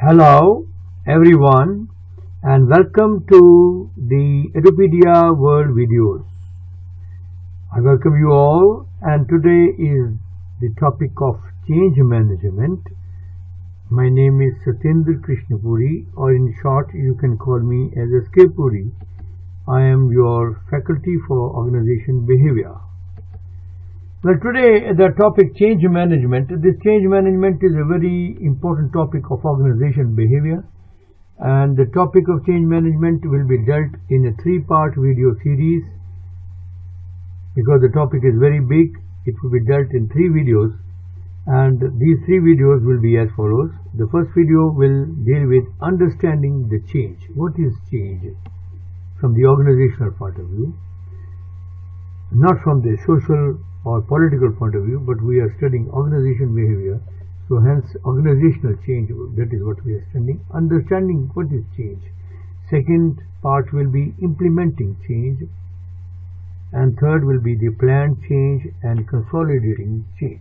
Hello everyone and welcome to the Edupedia World videos. I welcome you all, and today is the topic of change management. My name is Satyendra Krishnapuri, or in short you can call me as SK Puri. I am your faculty for organization behavior. Well, today the topic change management. This change management is a very important topic of organization behavior, and the topic of change management will be dealt in a three-part video series. Because the topic is very big, it will be dealt in 3 videos, and these 3 videos will be as follows. The first video will deal with understanding the change. What is change from the organizational point of view, not from the social or political point of view, but we are studying organization behavior, so hence organizational change, that is what we are studying. Understanding what is change. Second part will be implementing change, and third will be the planned change and consolidating change.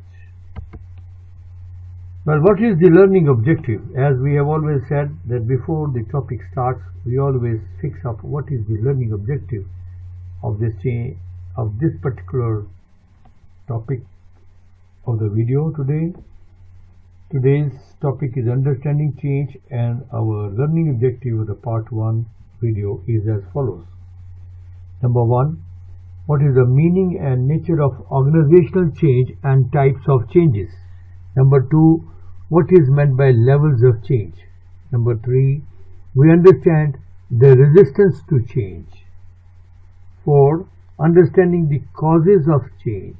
Well, what is the learning objective? As we have always said that before the topic starts, we always fix up what is the learning objective of this change, of this particular topic of the video today. Today's topic is understanding change, and our learning objective of the part 1 video is as follows. Number 1, what is the meaning and nature of organizational change and types of changes? Number 2, what is meant by levels of change? Number 3, we understand the resistance to change. 4, understanding the causes of change.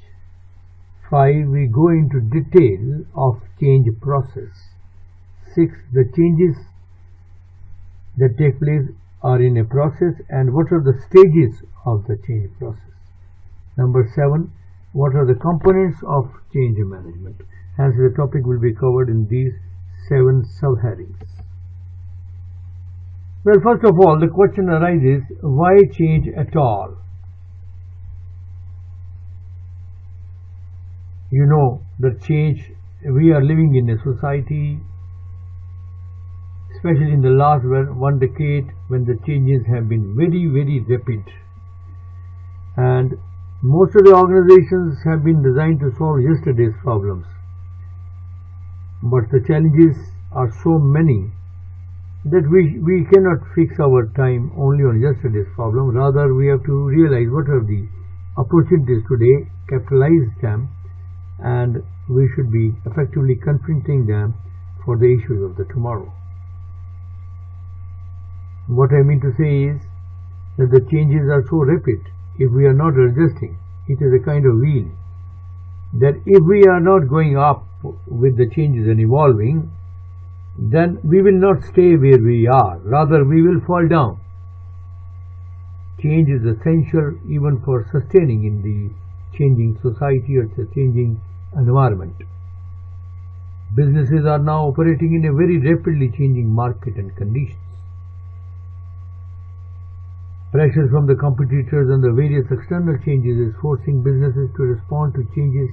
5, we go into detail of change process. 6, the changes that take place are in a process, and what are the stages of the change process. Number 7, what are the components of change management? Hence the topic will be covered in these 7 subheadings. Well, first of all, the question arises, why change at all? You know that change, we are living in a society, especially in the last 1 decade, when the changes have been very, very rapid, and most of the organizations have been designed to solve yesterday's problems, but the challenges are so many that we cannot fix our time only on yesterday's problem. Rather, we have to realize what are the opportunities today, capitalize them, and we should be effectively confronting them for the issues of the tomorrow. What I mean to say is that the changes are so rapid. If we are not adjusting, it is a kind of wheel that if we are not going up with the changes and evolving, then we will not stay where we are. Rather, we will fall down. Change is essential even for sustaining in the changing society or the changing environment. Businesses are now operating in a very rapidly changing market and conditions. Pressure from the competitors and the various external changes is forcing businesses to respond to changes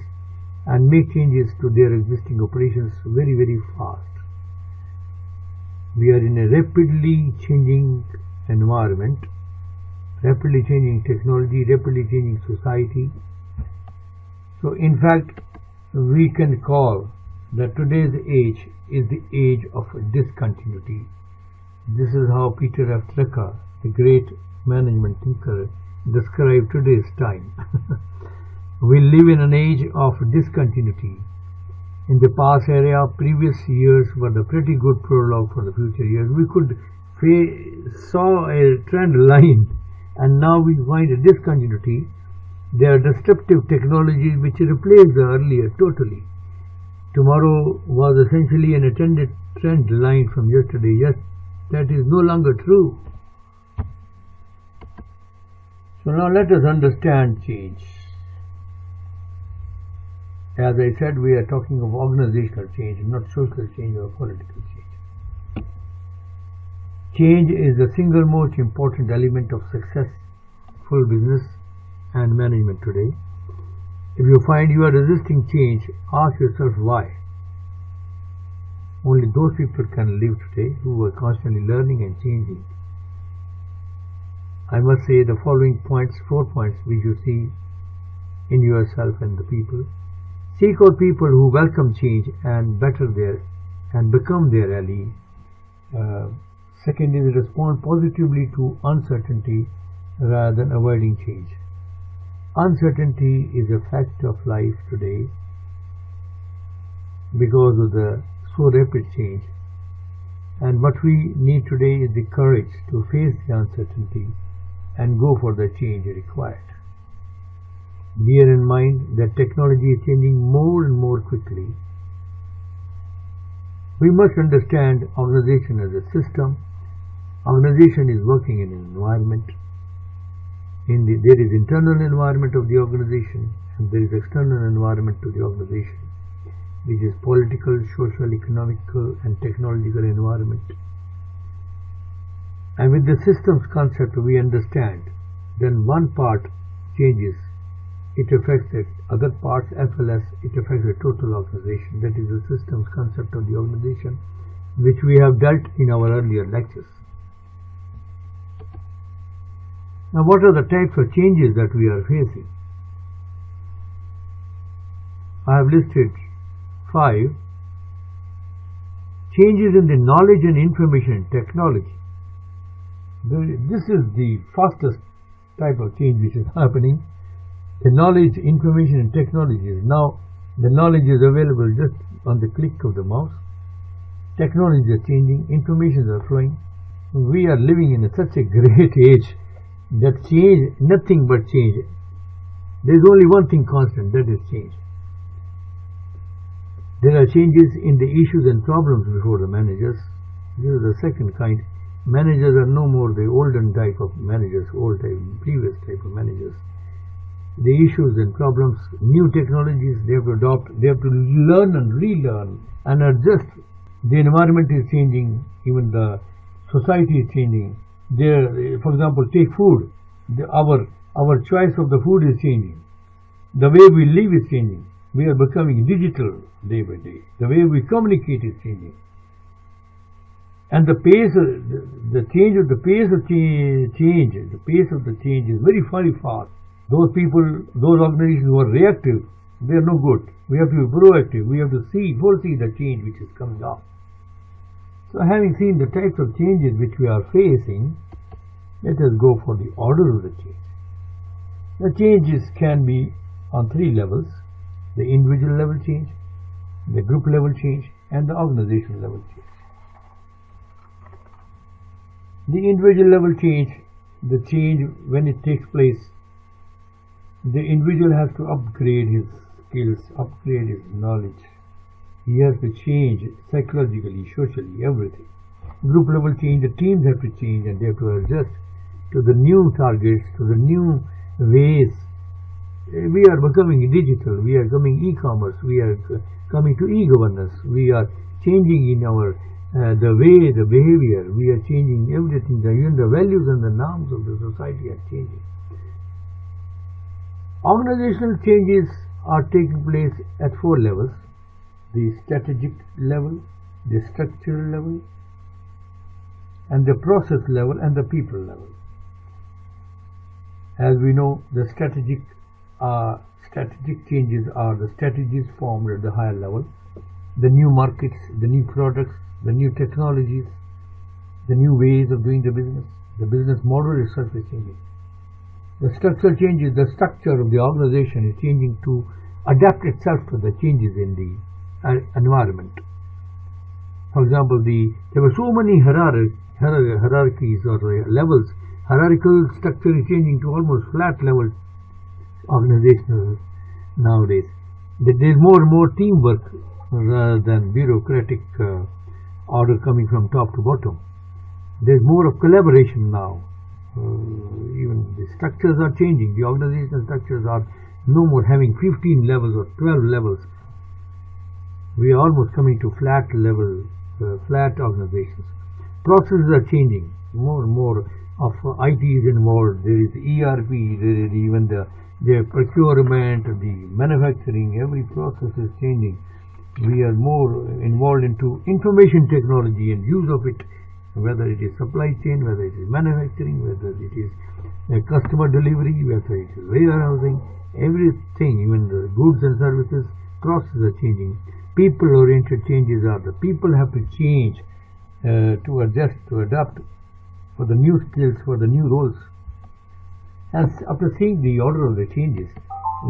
and make changes to their existing operations very, very fast. We are in a rapidly changing environment, rapidly changing technology, rapidly changing society. So in fact, we can call that today's age is the age of discontinuity. This is how Peter F. Drucker, the great management thinker, described today's time. We live in an age of discontinuity. In the past era, previous years were the pretty good prologue for the future years. We could saw a trend line, and now we find a discontinuity. There are disruptive technologies which replace the earlier totally. Tomorrow was essentially an attended trend line from yesterday. Yes, that is no longer true. So now let us understand change. As I said, we are talking of organizational change, not social change or political change. Change is the single most important element of successful business and management today. If you find you are resisting change, ask yourself why. Only those people can live today who are constantly learning and changing. I must say the following points, 4 points, which you see in yourself and the people. Seek out people who welcome change and become their ally. Second is respond positively to uncertainty rather than avoiding change. Uncertainty is a fact of life today because of the so rapid change. And what we need today is the courage to face the uncertainty and go for the change required. Bear in mind that technology is changing more and more quickly. We must understand organization as a system. Organization is working in an environment. There is internal environment of the organization and there is external environment to the organization, which is political, social, economical and technological environment. And with the systems concept we understand, then one part changes, it affects the other parts as well as it affects the total organization. That is the systems concept of the organization, which we have dealt in our earlier lectures. Now, what are the types of changes that we are facing? I have listed 5. Changes in the knowledge and information technology. This is the fastest type of change which is happening. The knowledge, information and technology is now, the knowledge is available just on the click of the mouse. Technologies are changing, informations are flowing. We are living in such a great age that change, nothing but change. There is only one thing constant, that is change. There are changes in the issues and problems before the managers. This is the second kind. Managers are no more the olden type of managers, previous type of managers. The issues and problems, new technologies they have to adopt, they have to learn and relearn and adjust. The environment is changing, even the society is changing. For example, take food. Our choice of the food is changing. The way we live is changing. We are becoming digital day by day. The way we communicate is changing. And the pace of the change of the pace of change is very fast. Those people, those organizations who are reactive, they are no good. We have to be proactive. We have to foresee the change which is coming up. So, having seen the types of changes which we are facing, let us go for the order of the change. The changes can be on 3 levels: the individual level change, the group level change, and the organizational level change. The individual level change, the change when it takes place, the individual has to upgrade his skills, upgrade his knowledge. He has to change psychologically, socially, everything. Group level change, the teams have to change and they have to adjust to the new targets, to the new ways. We are becoming digital, we are becoming e-commerce, we are coming to e-governance, we are changing in our the way, the behavior, we are changing everything, even the values and the norms of the society are changing. Organizational changes are taking place at 4 levels: the strategic level, the structural level, and the process level, and the people level. As we know, the strategic changes are the strategies formed at the higher level, the new markets, the new products, the new technologies, the new ways of doing the business model itself is changing. The structural changes, the structure of the organization is changing to adapt itself to the changes in the environment. For example, there were so many hierarchies or levels. Hierarchical structure is changing to almost flat level organizational nowadays. There is more and more teamwork rather than bureaucratic order coming from top to bottom. There is more of collaboration now. Even the structures are changing. The organizational structures are no more having 15 levels or 12 levels. We are almost coming to flat level, flat organizations. Processes are changing. More and more of IT is involved. There is ERP, there is even the procurement, the manufacturing, every process is changing. we are more involved into information technology and use of it, whether it is supply chain, whether it is manufacturing, whether it is customer delivery, whether it is warehousing, everything, even the goods and services, processes are changing. People-oriented changes are the people have to change to adjust, to adapt for the new skills, for the new roles. And after seeing the order of the changes,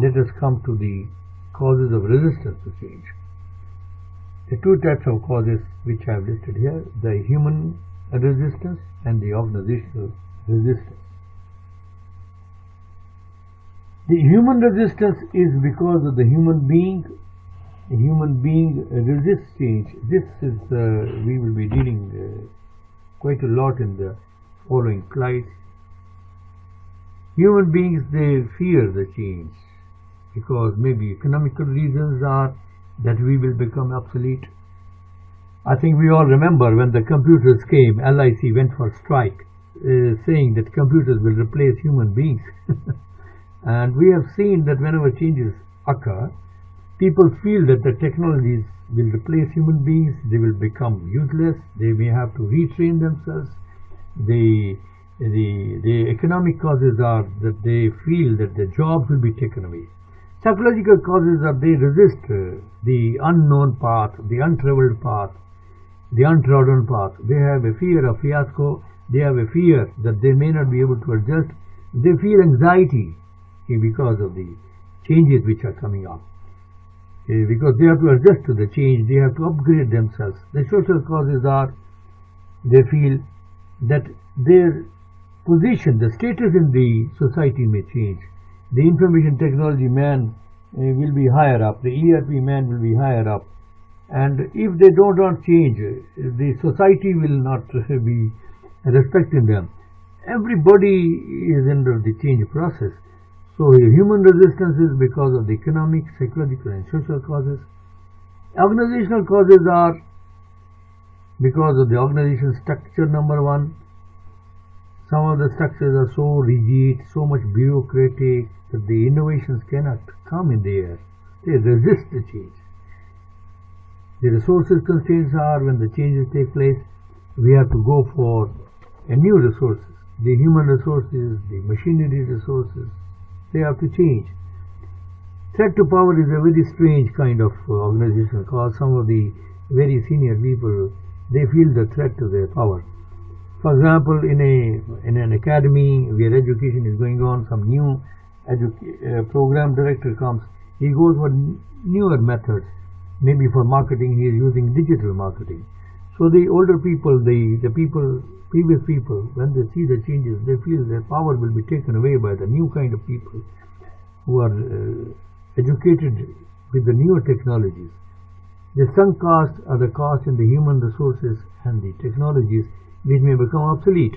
let us come to the causes of resistance to change. The two types of causes which I have listed here, the human resistance and the organizational resistance. The human resistance is because of the human being. The human being resists change. This is we will be dealing quite a lot in the following slides. Human beings, they fear the change because maybe economical reasons are that we will become obsolete. I think we all remember when the computers came, LIC went for strike, saying that computers will replace human beings. And we have seen that whenever changes occur, people feel that the technologies will replace human beings, they will become useless, they may have to retrain themselves. The economic causes are that they feel that their jobs will be taken away. Psychological causes are they resist the unknown path, the untraveled path, the untrodden path. They have a fear of fiasco, they have a fear that they may not be able to adjust, they feel anxiety because of the changes which are coming up. Because they have to adjust to the change, they have to upgrade themselves. The social causes are they feel that their position, the status in the society may change. The information technology man will be higher up, the ERP man will be higher up, and if they don't change, the society will not be respecting them. Everybody is under the change process. So human resistance is because of the economic, psychological and social causes. Organizational causes are because of the organization structure, number one. Some of the structures are so rigid, so much bureaucratic that the innovations cannot come in the air. They resist the change. The resources constraints are when the changes take place, we have to go for a new resources. The human resources, the machinery resources, they have to change. Threat to power is a very strange kind of organizational cause. Some of the very senior people, they feel the threat to their power. For example, in an academy where education is going on, some new program director comes, he goes for newer methods. Maybe for marketing he is using digital marketing. So the older people, previous people, when they see the changes, they feel their power will be taken away by the new kind of people who are educated with the newer technologies. The sunk costs are the cost in the human resources and the technologies which may become obsolete.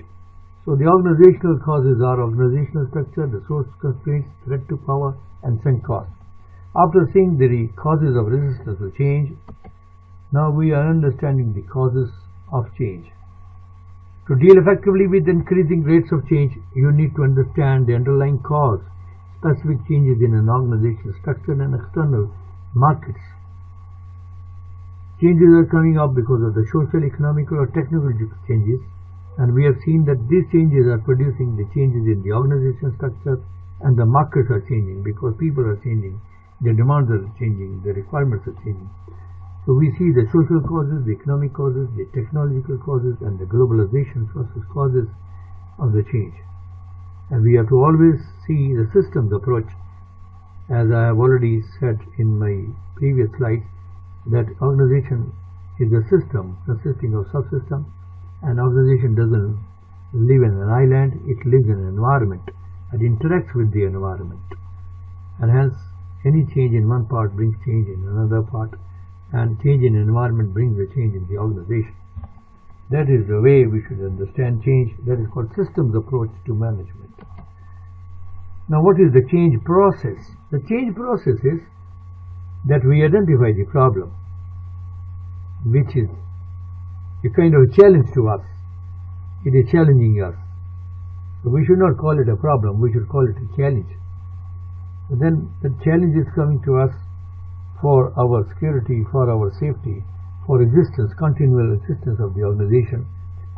So the organizational causes are organizational structure, resource constraints, threat to power, and sunk costs. After seeing the causes of resistance to change, now we are understanding the causes of change. To deal effectively with increasing rates of change, you need to understand the underlying cause, specific changes in an organizational structure and external markets. Changes are coming up because of the social, economical or technical changes, and we have seen that these changes are producing the changes in the organizational structure, and the markets are changing because people are changing, the demands are changing, the requirements are changing. So we see the social causes, the economic causes, the technological causes, and the globalization process causes of the change. And we have to always see the systems approach. As I have already said in my previous slides, that organization is a system consisting of subsystems, and organization doesn't live in an island, it lives in an environment and interacts with the environment. And hence, any change in one part brings change in another part, and change in environment brings a change in the organization. That is the way we should understand change. That is called systems approach to management. Now, what is the change process? The change process is that we identify the problem, which is a kind of a challenge to us. It is challenging us. So we should not call it a problem, we should call it a challenge. And then the challenge is coming to us for our security, for our safety, for existence, continual existence of the organization,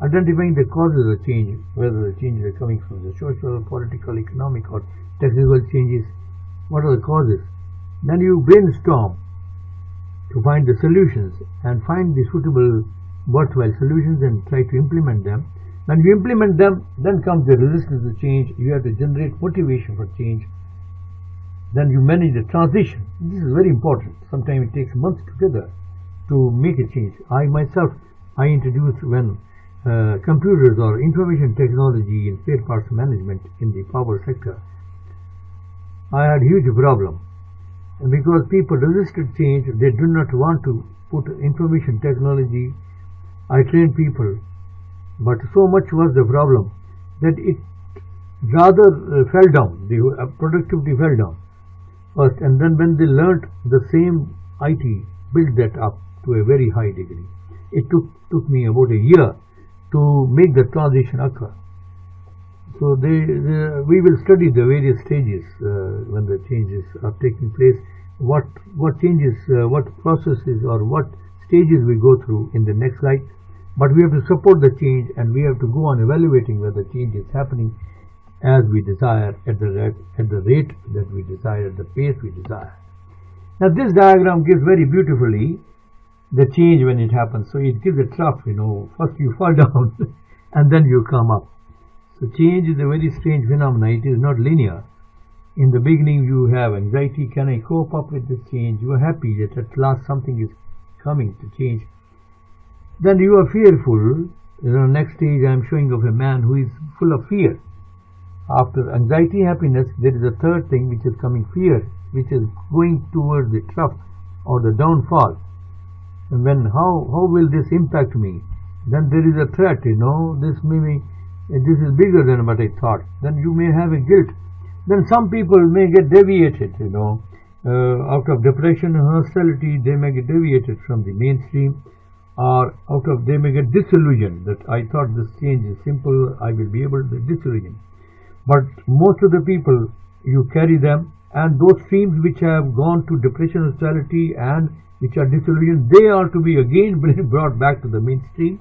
identifying the causes of change, whether the changes are coming from the social, political, economic, or technical changes, what are the causes. Then you brainstorm to find the solutions and find the suitable, worthwhile solutions and try to implement them. When you implement them, then comes the resistance to change. You have to generate motivation for change. Then you manage the transition. This is very important. Sometimes it takes months together to make a change. I introduced when computers or information technology and spare parts management in the power sector. I had huge problem. And because people resisted change, they do not want to put information technology. I trained people, but so much was the problem that it rather fell down. The productivity fell down first, and then when they learnt the same IT, built that up to a very high degree. It took me about a year to make the transition occur. So we will study the various stages when the changes are taking place, what changes, what processes or what stages we go through in the next slide. But we have to support the change, and we have to go on evaluating whether change is happening as we desire, at the rate that we desire, at the pace we desire. Now this diagram gives very beautifully the change when it happens. So it gives a trough, first you fall down and then you come up. So change is a very strange phenomenon. It is not linear. In the beginning you have anxiety, can I cope up with this change? You are happy that at last something is coming to change. Then you are fearful. Next stage I am showing of a man who is full of fear. After anxiety, happiness, there is a third thing which is coming, fear, which is going towards the trough or the downfall. And when how will this impact me? Then there is a threat, this is bigger than what I thought. Then you may have a guilt. Then some people may get deviated, out of depression and hostility, they may get deviated from the mainstream, or they may get disillusioned that I thought this change is simple, I will be able to disillusion. But most of the people, you carry them, and those streams which have gone to depression, hostility, and which are disillusioned, they are to be again brought back to the mainstream.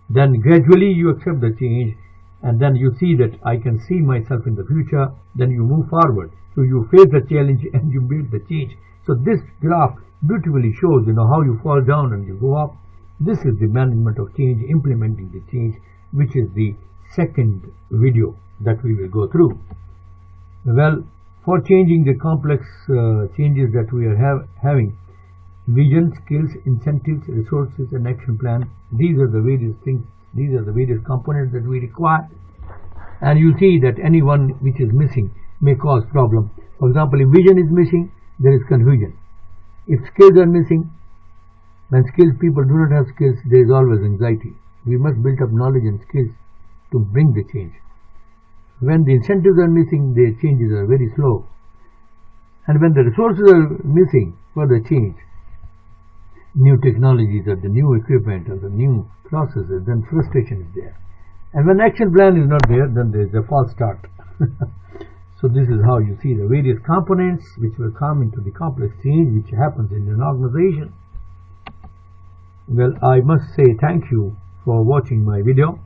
Then gradually you accept the change, and then you see that I can see myself in the future. Then you move forward. So you face the challenge and you build the change. So this graph beautifully shows how you fall down and you go up. This is the management of change, implementing the change, which is the second video that we will go through. Well, for changing the complex changes that we are having, vision, skills, incentives, resources, and action plan, these are the various things, these are the various components that we require. And you see that any one which is missing may cause problem. For example, if vision is missing, there is confusion. If skills are missing, when people do not have skills, there is always anxiety. We must build up knowledge and skills to bring the change. When the incentives are missing, the changes are very slow. And when the resources are missing for the change, new technologies or the new equipment or the new processes, then frustration is there. And when action plan is not there, then there is a false start. So this is how you see the various components which will come into the complex change which happens in an organization. Well, I must say thank you for watching my video,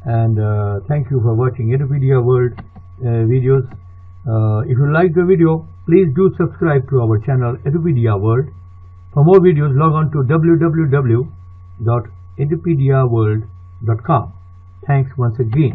and thank you for watching Edupedia World videos. If you like the video, please do subscribe to our channel Edupedia World. For more videos, log on to www.edupediaworld.com. Thanks once again.